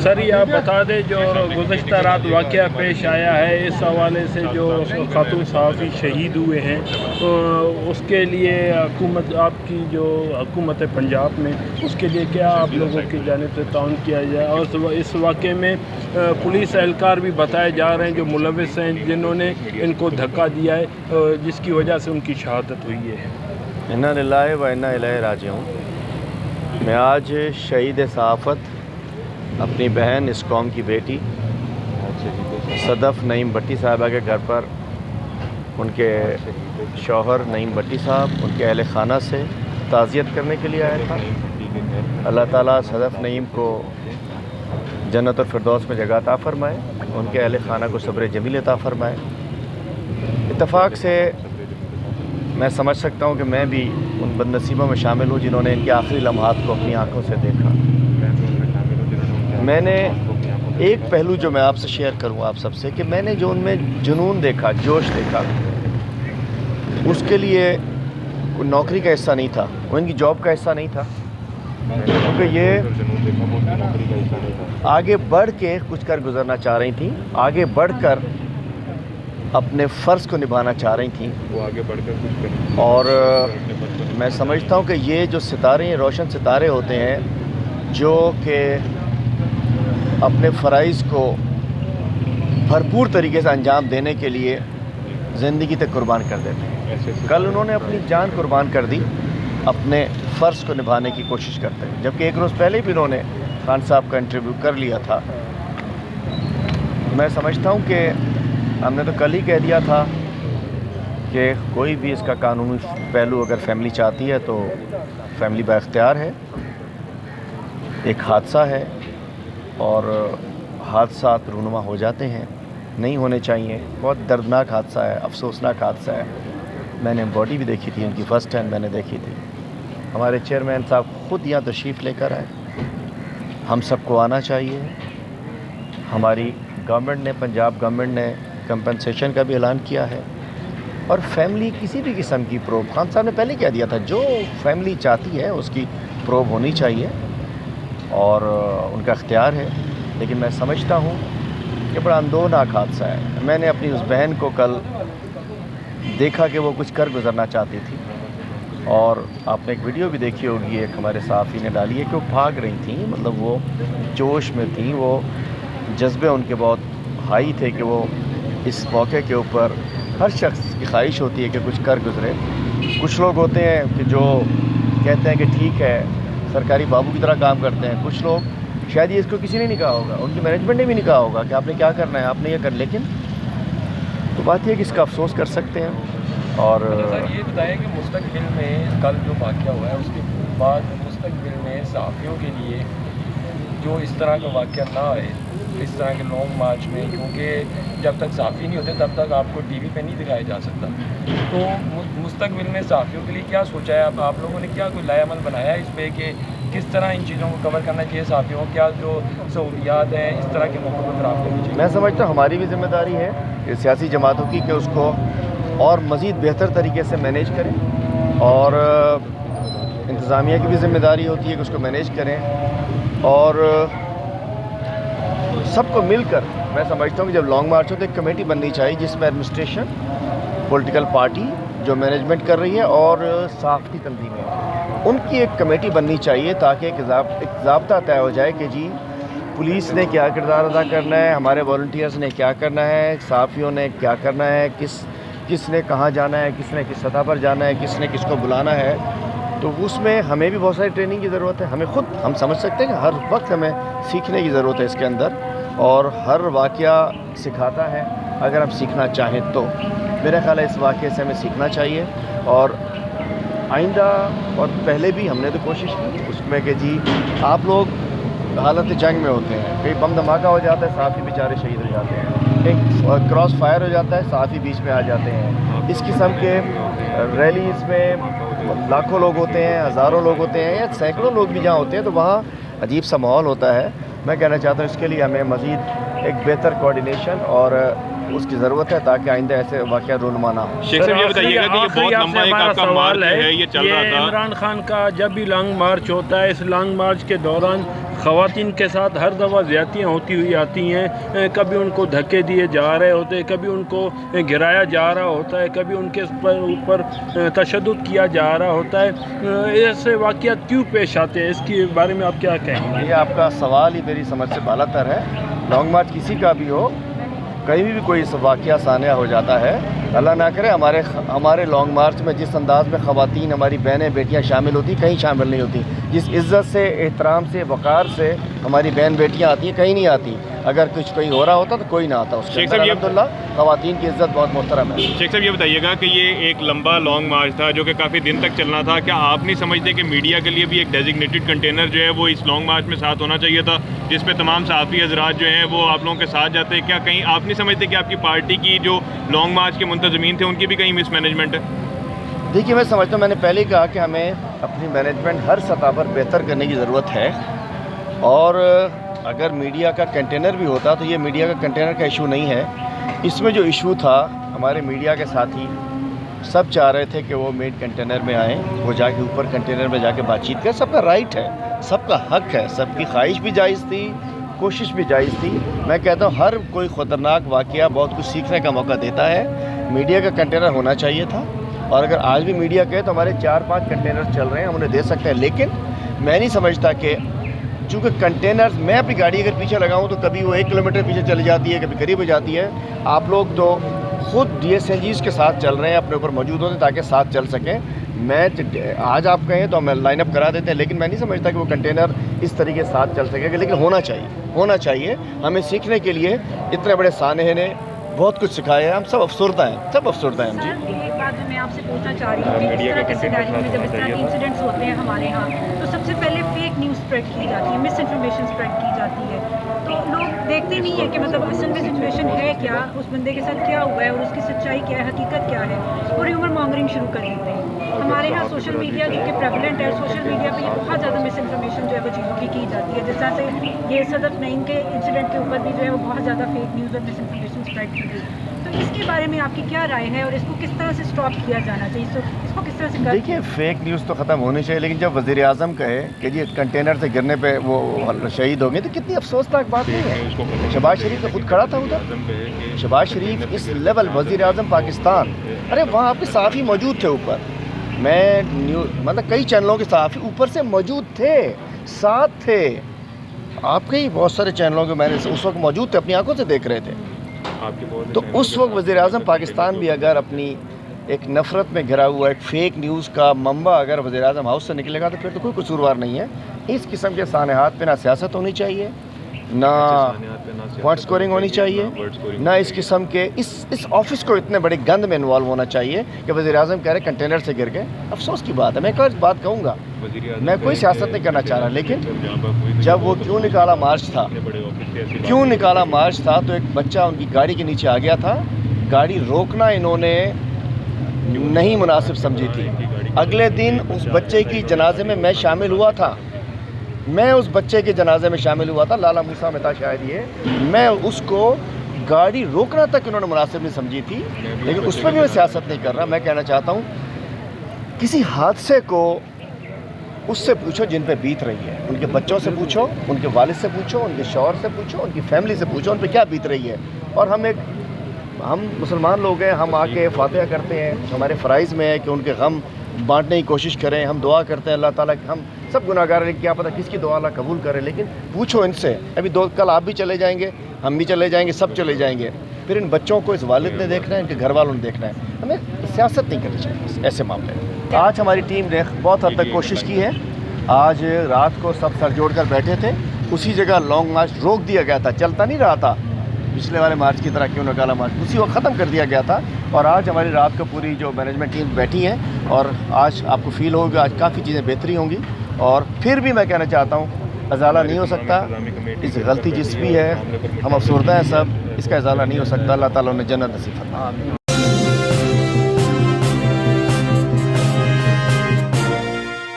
سر یہ آپ بتا دیں جو گزشتہ رات واقعہ پیش آیا ہے اس حوالے سے جو خاتون صحافی شہید ہوئے ہیں اس کے لیے حکومت آپ کی جو حکومت پنجاب میں اس کے لیے کیا آپ لوگوں کی جانب سے تعاون کیا جائے اور اس واقعے میں پولیس اہلکار بھی بتائے جا رہے ہیں جو ملوث ہیں جنہوں نے ان کو دھکا دیا ہے جس کی وجہ سے ان کی شہادت ہوئی ہے. انا للہ و انا الیہ راجعون. میں آج شہید صحافت اپنی بہن اس قوم کی بیٹی صدف نعیم بٹی صاحبہ کے گھر پر ان کے شوہر نعیم بٹی صاحب ان کے اہل خانہ سے تعزیت کرنے کے لیے آیا تھا. اللہ تعالیٰ صدف نعیم کو جنت الفردوس میں جگہ عطا فرمائے, ان کے اہل خانہ کو صبر جمیل عطا فرمائے. اتفاق سے میں سمجھ سکتا ہوں کہ میں بھی ان بد نصیبوں میں شامل ہوں جنہوں نے ان کے آخری لمحات کو اپنی آنکھوں سے دیکھا. میں نے ایک پہلو جو میں آپ سے شیئر کروں آپ سب سے کہ میں نے جو ان میں جنون دیکھا, جوش دیکھا, اس کے لیے کوئی نوکری کا حصہ نہیں تھا, وہ ان کی جاب کا حصہ نہیں تھا, کیونکہ یہ آگے بڑھ کے کچھ کر گزرنا چاہ رہی تھیں, آگے بڑھ کر اپنے فرض کو نبھانا چاہ رہی تھیں. وہ آگے بڑھ کر کچھ کر اور میں سمجھتا ہوں کہ یہ جو ستارے روشن ستارے ہوتے ہیں جو کہ اپنے فرائض کو بھرپور طریقے سے انجام دینے کے لیے زندگی تک قربان کر دیتے ہیں. کل انہوں نے اپنی جان قربان کر دی اپنے فرض کو نبھانے کی کوشش کرتے ہیں, جبکہ ایک روز پہلے بھی انہوں نے خان صاحب کا انٹرویو کر لیا تھا. میں سمجھتا ہوں کہ ہم نے تو کل ہی کہہ دیا تھا کہ کوئی بھی اس کا قانونی پہلو اگر فیملی چاہتی ہے تو فیملی با اختیار ہے. ایک حادثہ ہے اور حادثات رونما ہو جاتے ہیں, نہیں ہونے چاہیے. بہت دردناک حادثہ ہے, افسوسناک حادثہ ہے. میں نے باڈی بھی دیکھی تھی ان کی, فرسٹ ہینڈ میں نے دیکھی تھی. ہمارے چیئرمین صاحب خود یہاں تشریف لے کر آئے. ہم سب کو آنا چاہیے. ہماری گورنمنٹ نے, پنجاب گورنمنٹ نے کمپنسیشن کا بھی اعلان کیا ہے, اور فیملی کسی بھی قسم کی پروب, خان صاحب نے پہلے کہہ دیا تھا جو فیملی چاہتی ہے اس کی پروب ہونی چاہیے اور ان کا اختیار ہے. لیکن میں سمجھتا ہوں کہ بڑا اندوہناک حادثہ ہے. میں نے اپنی اس بہن کو کل دیکھا کہ وہ کچھ کر گزرنا چاہتی تھی, اور آپ نے ایک ویڈیو بھی دیکھی ہوگی, ایک ہمارے صحافی نے ڈالی ہے کہ وہ بھاگ رہی تھیں. مطلب وہ جوش میں تھیں, وہ جذبے ان کے بہت ہائی تھے کہ وہ اس موقع کے اوپر, ہر شخص کی خواہش ہوتی ہے کہ کچھ کر گزرے. کچھ لوگ ہوتے ہیں کہ جو کہتے ہیں کہ ٹھیک ہے سرکاری بابو کی طرح کام کرتے ہیں. کچھ لوگ شاید یہ اس کو کسی نے نہیں کہا ہوگا, ان کی مینجمنٹ نے بھی نہیں کہا ہوگا کہ آپ نے کیا کرنا ہے, آپ نے یہ کر, لیکن تو بات یہ ہے کہ اس کا افسوس کر سکتے ہیں. اور سر یہ بتائیں کہ مستقبل میں کل جو واقعہ ہوا ہے اس کے بعد مستقبل میں صحافیوں کے لیے جو اس طرح کا واقعہ نہ آئے, اس طرح کے لانگ مارچ میں, کیونکہ جب تک صحافی نہیں ہوتے تب تک آپ کو ٹی وی پہ نہیں دکھایا جا سکتا, تو مستقبل میں صحافیوں کے لیے کیا سوچا ہے آپ لوگوں نے, کیا کوئی لائے عمل بنایا ہے اس پہ کہ کس طرح ان چیزوں کو کور کرنا چاہیے صحافیوں کو, کیا جو سہولیات ہیں اس طرح کے موقع پر فراہم کرنی چاہیے؟ میں سمجھتا ہوں ہماری بھی ذمہ داری ہے کہ سیاسی جماعتوں کی کہ اس کو اور مزید بہتر طریقے سے مینیج کریں, اور انتظامیہ کی بھی ذمہ داری ہوتی ہے کہ اس کو مینیج کریں, اور سب کو مل کر. میں سمجھتا ہوں کہ جب لانگ مارچ ہو تو ایک کمیٹی بننی چاہیے جس میں ایڈمنسٹریشن, پولیٹیکل پارٹی جو مینجمنٹ کر رہی ہے اور صحافتی تنظیمیں, ان کی ایک کمیٹی بننی چاہیے تاکہ ایک ضابطہ طے ہو جائے کہ جی پولیس نے کیا کردار ادا کرنا ہے, ہمارے والنٹیئرز نے کیا کرنا ہے, صحافیوں نے کیا کرنا ہے, کس نے کہاں جانا ہے, کس نے کس سطح پر جانا ہے, کس نے کس کو بلانا ہے. تو اس میں ہمیں بھی بہت ساری ٹریننگ کی ضرورت ہے. ہمیں خود ہم سمجھ سکتے ہیں کہ ہر وقت ہمیں سیکھنے کی ضرورت ہے اس کے اندر, اور ہر واقعہ سکھاتا ہے اگر ہم سیکھنا چاہیں تو. میرا خیال ہے اس واقعے سے ہمیں سیکھنا چاہیے, اور آئندہ اور پہلے بھی ہم نے تو کوشش کی اس میں کہ جی آپ لوگ حالت جنگ میں ہوتے ہیں, کہیں بم دھماکہ ہو جاتا ہے, صحافی بیچارے شہید ہو جاتے ہیں, کہیں کراس فائر ہو جاتا ہے, صحافی بیچ میں آ جاتے ہیں. اس قسم کے ریلیز میں لاکھوں لوگ ہوتے ہیں, ہزاروں لوگ ہوتے ہیں, یا سینکڑوں لوگ بھی جہاں ہوتے ہیں تو وہاں عجیب سا ماحول ہوتا ہے. میں کہنا چاہتا ہوں اس کے لیے ہمیں مزید ایک بہتر کوارڈینیشن اور اس کی ضرورت ہے تاکہ آئندہ ایسے واقعہ رونما نہ ہو. شیخ صاحب یہ بتائیے گا کہ یہ بہت لمبا ایک آپ کا مارچ ہے, یہ چل رہا تھا. عمران خان کا جب بھی لانگ مارچ ہوتا ہے, اس لانگ مارچ کے دوران ख़वातीन के साथ हर दफ़ा ज़्यादतियाँ होती हुई आती हैं। कभी उनको धक्के दिए जा रहे होते हैं, कभी उनको गिराया जा रहा होता है, कभी उनके ऊपर तशद्दुद किया जा रहा होता है। ऐसे वाक़यात क्यों पेश आते हैं, इसके बारे में आप क्या कहेंगे? ये आपका सवाल ही मेरी समझ से बालातर है। लॉन्ग मार्च किसी का भी हो, कहीं भी कोई वाक़या सानिया हो जाता है, अल्लाह ना करे हमारे लॉन्ग मार्च में जिस अंदाज़ में ख़वातीन, हमारी बहनें बेटियां शामिल होती, कहीं शामिल नहीं होती। जिस इज़्ज़त से, एहतराम से, वक़ार से हमारी बहन बेटियां आती हैं, कहीं नहीं आती। अगर कुछ कहीं हो रहा होता तो कोई ना आता उसके शेख अंदर। साहब, ये अल्हम्दुलिल्लाह ख़वातीन की इज़्ज़त बहुत मोहतरम है। शेख साहब ये बताइएगा कि ये एक लंबा लॉन्ग मार्च था जो कि काफ़ी दिन तक चलना था। क्या आप नहीं समझते कि मीडिया के लिए भी एक डेजिग्नेटेड कंटेनर जो है वो इस लॉन्ग मार्च में साथ होना चाहिए था, जिस पे तमाम सहाफ़ी हज़रात जो हैं वो आप लोगों के साथ जाते हैं? क्या कहीं आप नहीं समझते कि आपकी पार्टी की जो लॉन्ग मार्च के मुंतज़मीन थे उनकी भी कहीं मिसमैनेजमेंट है? देखिए, मैं समझता हूँ, मैंने पहले ही कहा कि हमें अपनी मैनेजमेंट हर सतह पर बेहतर करने की ज़रूरत है। और अगर मीडिया का कंटेनर भी होता तो ये मीडिया का कंटेनर का इशू नहीं है। इसमें जो इशू था, हमारे मीडिया के साथी सब चाह रहे थे कि वो मेड कंटेनर में आएँ, वो जाके ऊपर कंटेनर में जाके बातचीत करें। सबका राइट है, सबका हक है, सबकी ख्वाहिश भी जायज़ थी, कोशिश भी जायज़ थी। मैं कहता हूँ हर कोई ख़तरनाक वाक़या बहुत कुछ सीखने का मौका देता है। मीडिया का कंटेनर होना चाहिए था, और अगर आज भी मीडिया कहे तो हमारे 4-5 कंटेनर चल रहे हैं, हम उन्हें दे सकते हैं। लेकिन मैं नहीं समझता कि चूँकि कंटेनर्स, मैं अपनी गाड़ी अगर पीछे लगाऊँ तो कभी वो 1 किलोमीटर पीछे चली जाती है, कभी करीब हो जाती है। आप लोग तो खुद DSNGs के साथ चल रहे हैं, अपने ऊपर मौजूद होते हैं ताकि साथ चल सकें। मैं आज आप कहें तो हम लाइन अप करा देते हैं, लेकिन मैं नहीं समझता कि वो कंटेनर इस तरीके से साथ चल सकेगा। लेकिन होना चाहिए। हमें सीखने के लिए इतने बड़े सानहे ने बहुत कुछ सिखाया है। हम सब अफसरदा हैं हम जी। एक बात जो मैं आपसे पूछना चाह रही हूँ कि इस तरह के सिनेरियो में जब इस तरह के इंसिडेंट्स होते हैं हमारे यहाँ, तो सबसे पहले फेक न्यूज़ स्प्रेड की जाती है, मिस इन्फॉर्मेशन स्प्रेड की जाती है। तो लोग देखते नहीं है कि मतलब असल में सिचुएशन है क्या, उस बंदे के साथ क्या हुआ है और उसकी सच्चाई क्या है, हकीकत क्या है। पूरी उम्र मॉन्गरिंग शुरू कर देते हैं। हमारे यहाँ सोशल मीडिया जो कि प्रेवलेंट है, सोशल मीडिया पे बहुत ज़्यादा मिस इन्फॉर्मेशन जो है वो चीज़ों की जाती है। जिस तरह से ये सदर नईम के इंसिडेंट के ऊपर भी जो है वो बहुत ज़्यादा फेक न्यूज़ और मिस इन्फॉर्मेशन स्प्रेड की गई। तो इसके बारे में आपकी क्या राय है और इसको किस तरह से स्टॉप किया जाना चाहिए, इसको किस तरह से देखिए, फेक न्यूज़ तो ख़त्म होनी चाहिए, लेकिन जब वज़ीर आज़म कहे कि जी कंटेनर से गिरने पे वो शहीद हो गए, तो कितनी अफसोसनाक बात नहीं है। शहबाज शरीफ तो खुद खड़ा था उधर। शहबाज शरीफ इस लेवल वज़ीर आज़म पाकिस्तान, अरे वहाँ आपके सहाफ़ी मौजूद थे ऊपर। मतलब कई चैनलों के सहाफ़ी ऊपर से मौजूद थे, साथ थे। आपके ही बहुत सारे चैनलों के मैंने उस वक्त मौजूद थे, अपनी आंखों से देख रहे थे। तो उस वक्त वज़ीर आज़म पाकिस्तान भी अगर अपनी एक नफ़रत में घिरा हुआ एक फ़ेक न्यूज़ का मंबा अगर वज़ीर आज़म हाउस से निकलेगा तो फिर तो कोई कसूरवार नहीं है। इस किस्म के सानेहात पे ना सियासत होनी चाहिए, ना पॉइंट स्कोरिंग होनी चाहिए, ना इस किस्म के इस ऑफिस को इतने बड़े गंद में इन्वॉल्व होना चाहिए कि वज़ीर आज़म कह रहे कंटेनर से गिर गए। अफसोस की बात है। मैं एक बात कहूँगा, मैं कोई सियासत नहीं करना चाह रहा, लेकिन जब वो क्यों निकाला मार्च था तो एक बच्चा उनकी गाड़ी के नीचे आ गया था। गाड़ी रोकना इन्होंने नहीं मुनासिब समझी थी। अगले दिन उस बच्चे की जनाजे में मैं शामिल हुआ था। लाला मूसा में था शायद ये। मैं उसको गाड़ी रोकना तक इन्होंने मुनासिब नहीं समझी थी, लेकिन उस पर भी मैं सियासत नहीं कर रहा। मैं कहना चाहता हूँ किसी हादसे को उससे पूछो जिन पे बीत रही है, उनके बच्चों से पूछो, उनके वालिद से पूछो, उनके शौहर से पूछो, उनकी फैमिली से पूछो, उन पे क्या बीत रही है। और हम मुसलमान लोग हैं, हम आके फातिहा करते हैं, हमारे फ़राइज़ में है कि उनके गम बांटने की कोशिश करें। हम दुआ करते हैं अल्लाह ताला, हम सब गुनाहगार हैं, क्या पता किसकी दुआ अल्लाह कबूल करे। लेकिन पूछो इनसे। अभी कल आप भी चले जाएंगे, हम भी चले जाएंगे, सब चले जाएंगे। फिर इन बच्चों को इस वालिद ने देखना है, इनके घर वालों ने देखना है। हमें सियासत नहीं करनी चाहिए ऐसे मामले में। आज हमारी टीम ने बहुत हद तक कोशिश की है। आज रात को सब सर जोड़ कर बैठे थे, उसी जगह लॉन्ग मार्च रोक दिया गया था, चलता नहीं रहा था पिछले वाले मार्च की तरह। क्यों निकाला मार्च, उसी वक्त ख़त्म कर दिया गया था। और आज हमारी रात को पूरी जो मैनेजमेंट टीम बैठी है, और आज आपको फील होगा आज काफ़ी चीज़ें बेहतरी होंगी। और फिर भी मैं कहना चाहता हूँ अजाला नहीं हो सकता, इस गलती जिस भी है हम अफसरदा हैं सब, इसका अजाला नहीं हो सकता। अल्लाह ताला उन्हें जन्नत नसीब फरमाए।